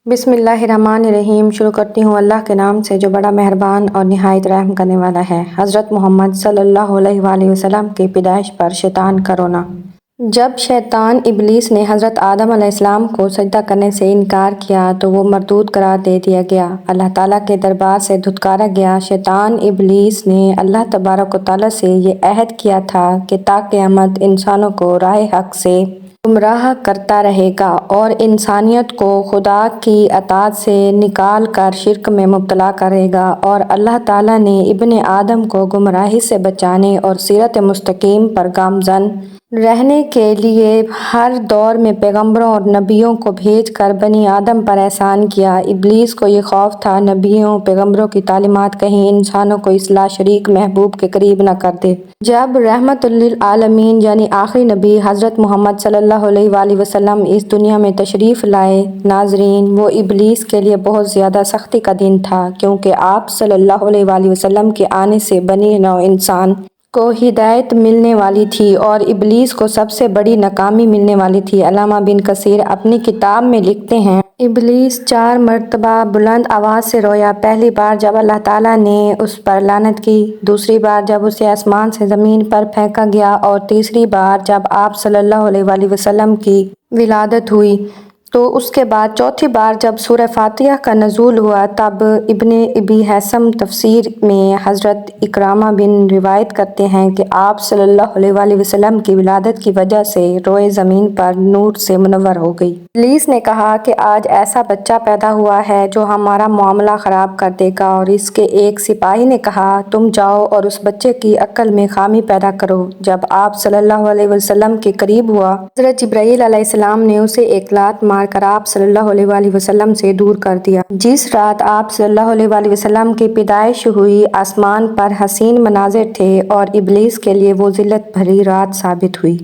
بسم اللہ الرحمن الرحیم۔ شروع کرتی ہوں اللہ کے نام سے جو بڑا مہربان اور نہایت رحم کرنے والا ہے۔ حضرت محمد صلی اللہ علیہ وآلہ وسلم کی پیدائش پر شیطان کا رونا۔ جب شیطان ابلیس نے حضرت آدم علیہ السلام کو سجدہ کرنے سے انکار کیا تو وہ مردود قرار دے دیا گیا، اللہ تعالیٰ کے دربار سے دھتکارا گیا۔ شیطان ابلیس نے اللہ تبارک و تعالیٰ سے یہ عہد کیا تھا کہ تا قیامت انسانوں کو راہ حق سے گمراہ کرتا رہے گا اور انسانیت کو خدا کی اطاعت سے نکال کر شرک میں مبتلا کرے گا، اور اللہ تعالیٰ نے ابن آدم کو گمراہی سے بچانے اور صراط مستقیم پر گامزن رہنے کے لیے ہر دور میں پیغمبروں اور نبیوں کو بھیج کر بنی آدم پر احسان کیا۔ ابلیس کو یہ خوف تھا نبیوں پیغمبروں کی تعلیمات کہیں انسانوں کو اس لا شریک محبوب کے قریب نہ کر دے۔ جب رحمت للعالمین یعنی آخری نبی حضرت محمد صلی اللہ علیہ وآلہ وسلم اس دنیا میں تشریف لائے، ناظرین، وہ ابلیس کے لیے بہت زیادہ سختی کا دن تھا، کیونکہ آپ صلی اللہ علیہ وآلہ وسلم کے آنے سے بنی نوع انسان کو ہدایت ملنے والی تھی اور ابلیس کو سب سے بڑی ناکامی ملنے والی تھی۔ علامہ بن کثیر اپنی کتاب میں لکھتے ہیں، ابلیس 4 مرتبہ بلند آواز سے رویا۔ پہلی بار جب اللہ تعالیٰ نے اس پر لعنت کی، دوسری بار جب اسے آسمان سے زمین پر پھینکا گیا، اور تیسری بار جب آپ صلی اللہ علیہ وآلہ وسلم کی ولادت ہوئی۔ تو اس کے بعد چوتھی بار جب سورہ فاتحہ کا نزول ہوا، تب ابن ابی حیثم تفسیر میں حضرت اکرامہ بن روایت کرتے ہیں کہ آپ صلی اللہ علیہ وآلہ وسلم کی ولادت کی وجہ سے روئے زمین پر نور سے منور ہو گئی۔ ابلیس نے کہا کہ آج ایسا بچہ پیدا ہوا ہے جو ہمارا معاملہ خراب کر دے گا، اور اس کے ایک سپاہی نے کہا تم جاؤ اور اس بچے کی عقل میں خامی پیدا کرو۔ جب آپ صلی اللہ علیہ وسلم کے قریب ہوا، حضرت جبرائیل علیہ السلام نے اسے ایک لات مار کر آپ صلی اللہ علیہ وآلہ وسلم سے دور کر دیا۔ جس رات آپ صلی اللہ علیہ وآلہ وسلم کی پیدائش ہوئی، آسمان پر حسین مناظر تھے اور ابلیس کے لیے وہ ذلت بھری رات ثابت ہوئی۔